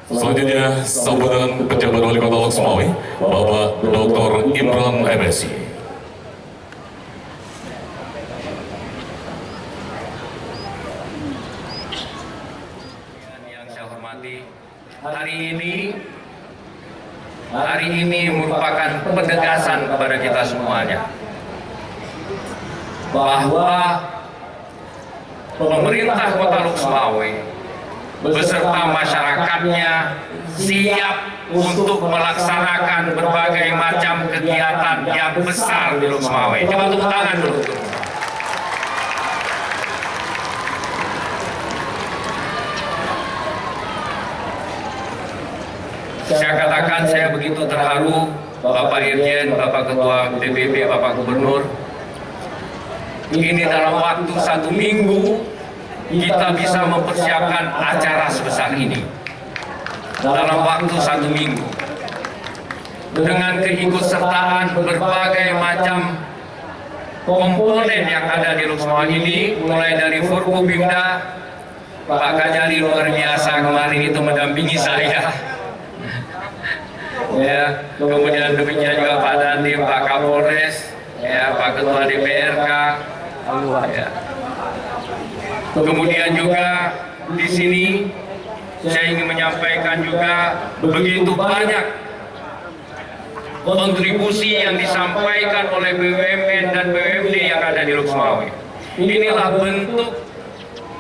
Selanjutnya, sambutan pejabat Wali Kota Lok Sumawe, Bapak Dr. Imran MSI. Yang saya hormati, hari ini merupakan penegasan kepada kita semuanya bahwa pemerintah Kota Lok Sumawe beserta masyarakatnya siap untuk melaksanakan berbagai macam kegiatan yang besar di Lok Sumawe. Coba tepuk tangan dulu. Saya katakan saya begitu terharu, Bapak Irjen, Bapak Ketua DPP, Bapak Gubernur. Ini dalam waktu 1 minggu kita bisa mempersiapkan acara sebesar ini. Dalam waktu 1 minggu. Dengan keikutsertaan berbagai macam komponen yang ada di Lok Sumawe ini, mulai dari Forkopimda, Pak Kajari luar biasa kemarin itu mendampingi saya. Ya, kemudian demikian juga Pak Dandim, Pak Kapolres, ya, Pak Ketua DPRK, ya. Kemudian juga di sini saya ingin menyampaikan juga begitu banyak kontribusi yang disampaikan oleh BUMN dan BUMD yang ada di Lok Sumawe. Inilah bentuk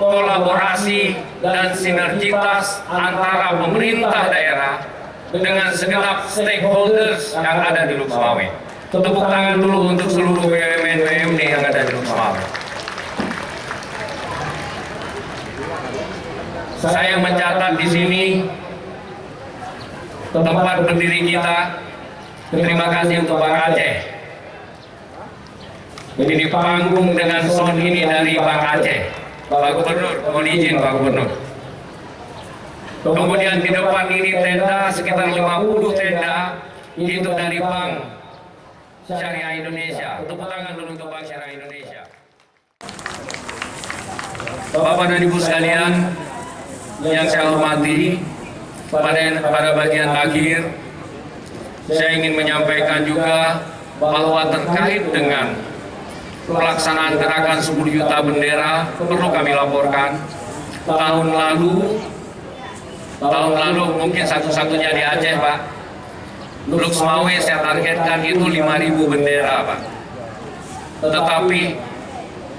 kolaborasi dan sinergitas antara pemerintah daerah dengan segenap stakeholders yang ada di Lok Sumawe. Tepuk tangan dulu untuk seluruh BUMN BUMD yang ada di Lok Sumawe. Saya mencatat di sini tempat berdiri kita. Terima kasih untuk Bang Aceh. Ini panggung dengan sound ini dari Bang Aceh. Pak Gubernur, mohon izin Pak Gubernur. Kemudian di depan ini tenda, sekitar 50 tenda, itu dari Bank Syariah Indonesia. Tepuk tangan dulu untuk Bank Syariah Indonesia. Bapak dan Ibu sekalian, yang saya hormati, pada bagian akhir, saya ingin menyampaikan juga bahwa terkait dengan pelaksanaan gerakan 10 juta bendera, perlu kami laporkan, tahun lalu mungkin satu-satunya di Aceh, Pak. Lok Sumawe saya targetkan itu 5.000 bendera, Pak. Tetapi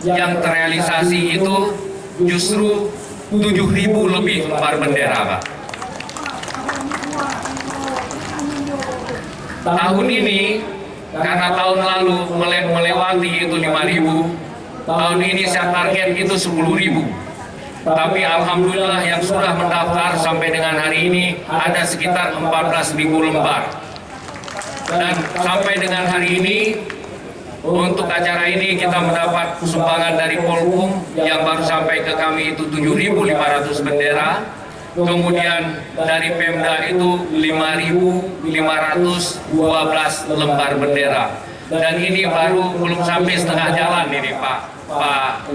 yang terrealisasi itu justru 7.000 lebih lembar bendera, Pak. Tahun ini, karena tahun lalu melewati itu 5.000, tahun ini saya target itu 10.000. Tapi alhamdulillah yang sudah mendaftar sampai dengan hari ini ada sekitar 14.000 lembar. Dan sampai dengan hari ini, untuk acara ini kita mendapat sumbangan dari Polhum yang baru sampai ke kami itu 7.500 bendera. Kemudian dari Pemda itu 5.512 lembar bendera. Dan ini baru belum sampai setengah jalan ini Pak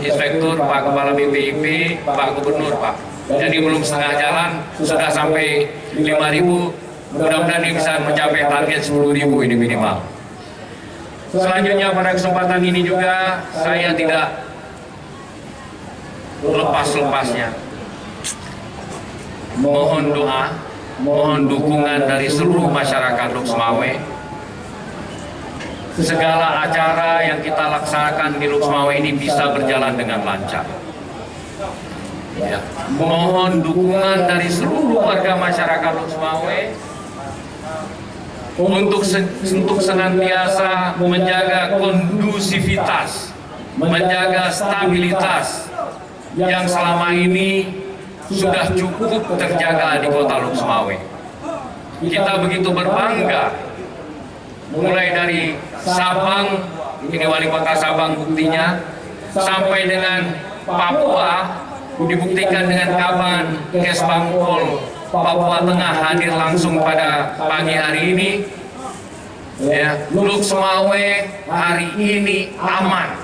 Inspektur, Pak Kepala BPIP, Pak Gubernur, Pak. Jadi belum setengah jalan, sudah sampai 5.000. Mudah-mudahan ini bisa mencapai target 10.000 ini minimal. Selanjutnya pada kesempatan ini juga saya tidak lepas-lepasnya mohon doa, mohon dukungan dari seluruh masyarakat Lok Sumawe. Segala acara yang kita laksanakan di Lok Sumawe ini bisa berjalan dengan lancar. Ya. Mohon dukungan dari seluruh warga masyarakat Lok Sumawe untuk senantiasa menjaga kondusivitas, menjaga stabilitas yang selama ini sudah cukup terjaga di Kota Lok Sumawe. Kita begitu berbangga, mulai dari Sabang, ini Wali Kota Sabang buktinya, sampai dengan Papua, dibuktikan dengan kapan Kesbangpol Papua Tengah hadir langsung pada pagi hari ini. Ya, Lok Sumawe hari ini aman.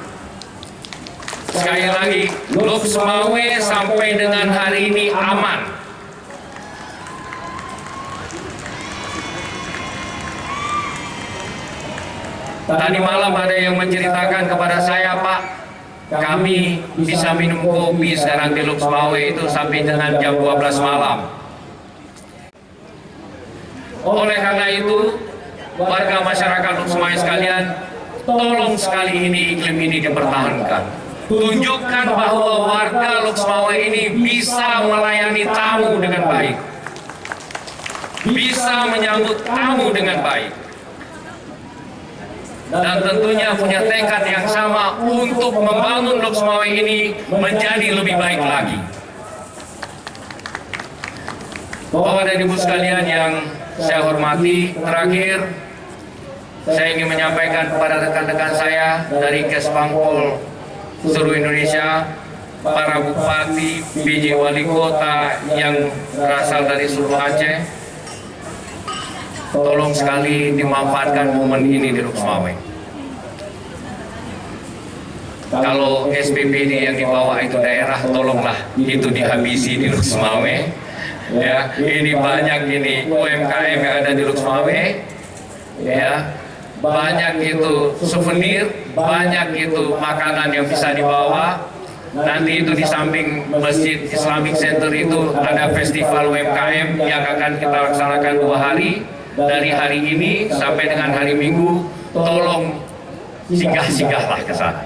Sekali lagi, Lok Sumawe sampai dengan hari ini aman. Tadi malam ada yang menceritakan kepada saya, Pak, kami bisa minum kopi sekarang di Lok Sumawe itu sampai dengan jam 12 malam. Oleh karena itu, warga masyarakat Lok Sumawe sekalian, tolong sekali ini iklim ini dipertahankan. Tunjukkan bahwa warga Lok Sumawe ini bisa melayani tamu dengan baik, bisa menyambut tamu dengan baik, dan tentunya punya tekad yang sama untuk membangun Lok Sumawe ini menjadi lebih baik lagi. Bapak dan Ibu sekalian yang saya hormati, terakhir saya ingin menyampaikan kepada rekan-rekan saya dari Kesbangpol seluruh Indonesia, para bupati, PJ wali kota yang berasal dari seluruh Aceh, tolong sekali dimanfaatkan momen ini di Lok Sumawe. Kalau SPBD yang dibawa itu daerah, tolonglah itu dihabisi di Lok Sumawe. Ya, ini banyak ini UMKM yang ada di Lok Sumawe. Ya, banyak itu souvenir, banyak itu makanan yang bisa dibawa. Nanti itu di samping Masjid Islamic Center itu ada festival UMKM yang akan kita laksanakan 2 hari. Dari hari ini sampai dengan hari Minggu, tolong singgah-singgahlah ke sana.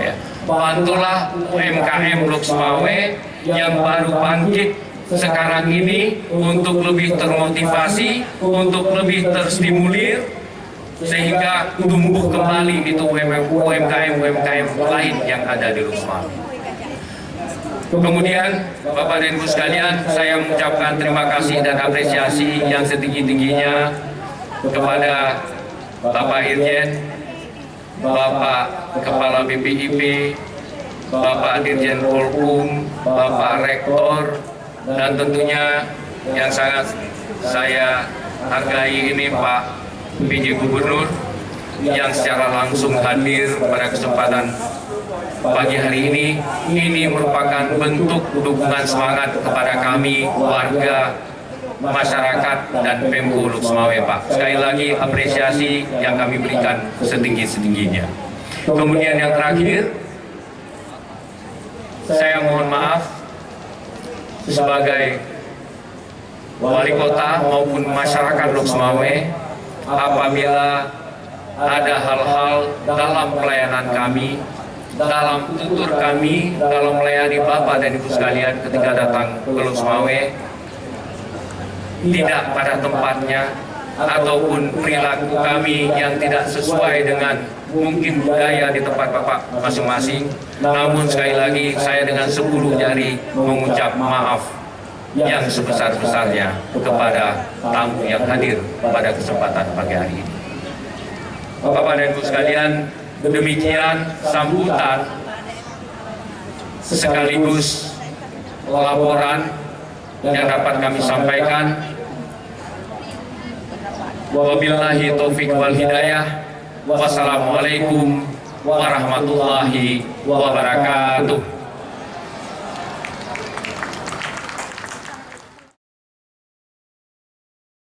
Ya, bantulah UMKM Lok Sumawe yang baru bangkit sekarang ini untuk lebih termotivasi, untuk lebih terstimulir, sehingga tumbuh kembali itu UMKM lain yang ada di Lok Sumawe. Kemudian Bapak dan Ibu sekalian, saya mengucapkan terima kasih dan apresiasi yang setinggi-tingginya kepada Bapak Irjen, Bapak Kepala BPIP, Bapak Dirjen Polhum, Bapak Rektor, dan tentunya yang sangat saya hargai ini Pak PJ Gubernur yang secara langsung hadir pada kesempatan pagi hari ini. Ini merupakan bentuk dukungan semangat kepada kami, warga, masyarakat, dan Pemko Lok Sumawe, Pak. Sekali lagi apresiasi yang kami berikan setinggi-tingginya. Kemudian yang terakhir, saya mohon maaf sebagai wali kota maupun masyarakat Lok Sumawe apabila ada hal-hal dalam pelayanan kami, dalam tutur kami, dalam melayani Bapak dan Ibu sekalian ketika datang ke Lok Sumawe tidak pada tempatnya, ataupun perilaku kami yang tidak sesuai dengan mungkin budaya di tempat Bapak masing-masing. Namun sekali lagi saya dengan 10 jari mengucap maaf yang sebesar-besarnya kepada tamu yang hadir pada kesempatan pagi hari ini. Bapak dan Ibu sekalian, demikian sambutan sekaligus laporan yang dapat kami sampaikan. Wabillahi taufiq wal hidayah. Wassalamualaikum warahmatullahi wabarakatuh.